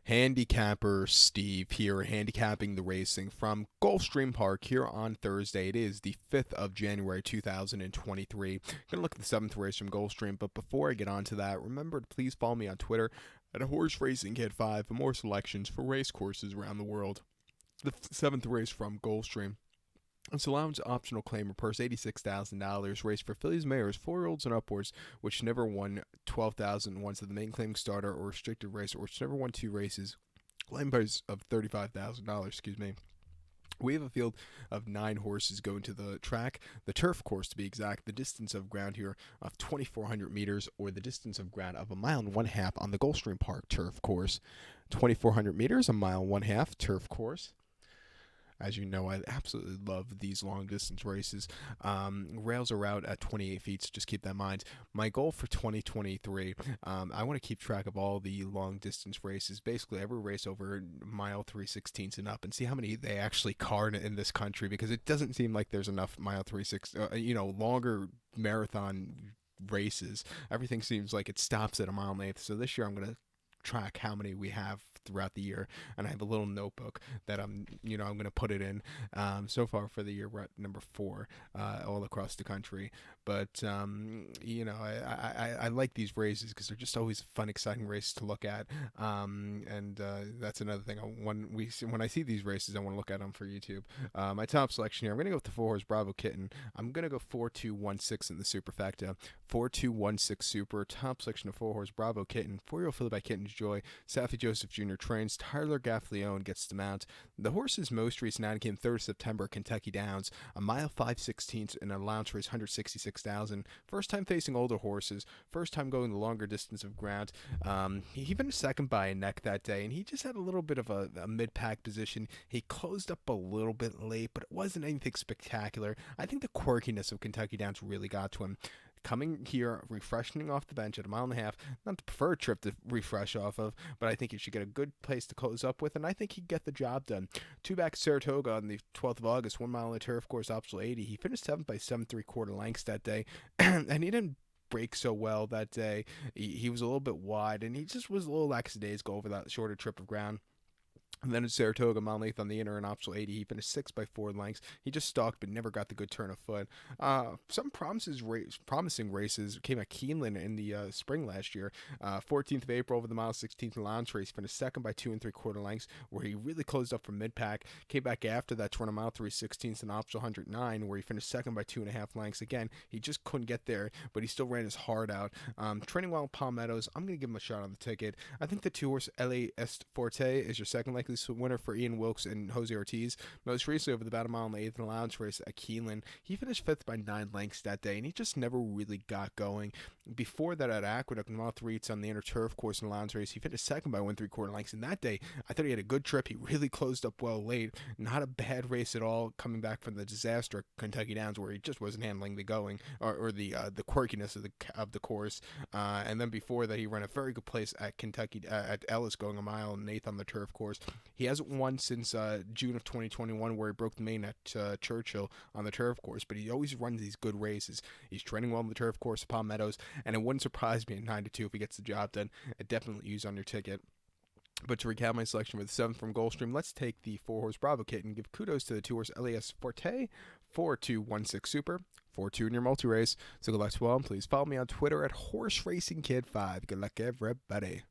Handicapper Steve here, handicapping the racing from Gulfstream Park here on Thursday. It is the 5th of January 2023. I'm going to look at the 7th race from Gulfstream, but before I get on to that, remember to please follow me on Twitter at Horse Racing Kid 5 for more selections for race courses around the world. The 7th race from Gulfstream. It's allowance optional claim purse $86,000 race for fillies, mares, 4-year-olds and upwards, which never won 12,000 once at the main claim starter or restricted race, or which never won 2 races. Claim price of $35,000. Excuse me. We have a field of 9 horses going to the track, the turf course to be exact. The distance of ground here of 2,400 meters, or the distance of ground of 1.5 miles on the Gulfstream Park turf course. 2,400 meters, 1.5 miles turf course. As you know, I absolutely love these long-distance races. Rails are out at 28 feet, so just keep that in mind. My goal for 2023, I want to keep track of all the long-distance races, basically every race over mile 3/16 and up, and see how many they actually card in this country, because it doesn't seem like there's enough mile 3/16, longer marathon races. Everything seems like it stops at 1.1 miles. So this year I'm going to track how many we have throughout the year, and I have a little notebook that I'm going to put it in. So far for the year, we're at number 4 all across the country. But I like these races because they're just always fun, exciting races to look at. That's another thing. When I see these races, I want to look at them for YouTube. My top selection here, I'm going to go with the 4-horse Bravo Kitten. I'm going to go 4-2-1-6 in the superfecta. 4-2-1-6 super. Top selection of 4-horse Bravo Kitten. 4-year-old filly by Kitten's Joy. Safi Joseph Jr. trains. Tyler Gaffleone gets the mount. The horse's most recent outing came 3rd September, Kentucky Downs. A mile 5/16 in an allowance race, 166,000. First time facing older horses. First time going the longer distance of ground. He finished second by a neck that day, and he just had a little bit of a mid-pack position. He closed up a little bit late, but it wasn't anything spectacular. I think the quirkiness of Kentucky Downs really got to him. Coming here, refreshing off the bench at 1.5 miles, not the preferred trip to refresh off of, but I think he should get a good place to close up with, and I think he'd get the job done. 2-back Saratoga on the 12th of August, 1 mile on the turf course, optional 80. He finished 7th by 7 3/4 lengths that day, and he didn't break so well that day. He was a little bit wide, and he just was a little lackadaisical over that shorter trip of ground. And then at Saratoga, mile length on the inner and optional 80, he finished 6 by 4 lengths. He just stalked, but never got the good turn of foot. Some promising races came at Keeneland in the spring last year. 14th of April over the mile 16th allowance race, finished 2nd by 2 3/4 lengths, where he really closed up from mid-pack. Came back after that to run a mile 3/16 and optional 109, where he finished 2nd by 2.5 lengths. Again, he just couldn't get there, but he still ran his heart out. Training well in Palmettos. I'm going to give him a shot on the ticket. I think the 2-horse LAS Forte is your second likely winner for Ian Wilkes and Jose Ortiz. Most recently, over the about 1 mile in the 8th allowance race at Keeneland, he finished 5th by 9 lengths that day, and he just never really got going. Before that, at Aqueduct, mile 3 on the inner turf course in allowance race, he finished 2nd by 1 3/4 lengths. And that day, I thought he had a good trip. He really closed up well late. Not a bad race at all, coming back from the disaster at Kentucky Downs, where he just wasn't handling the going or the quirkiness of the course. And then before that, he ran a very good place at Kentucky at Ellis, going 1 mile and 8th on the turf course. He hasn't won since June of 2021, where he broke the main at Churchill on the turf course, but he always runs these good races. He's training well on the turf course at Palmettos, and it wouldn't surprise me at 9-2 if he gets the job done. It definitely use on your ticket. But to recap my selection for the 7th from Gulfstream, let's take the 4-horse Bravo Kit and give kudos to the 2-horse LAS Forte, 4-2-1-6 Super, 4-2 in your multi-race. So good luck to all, and please follow me on Twitter at Horse Racing Kid 5. Good luck, everybody.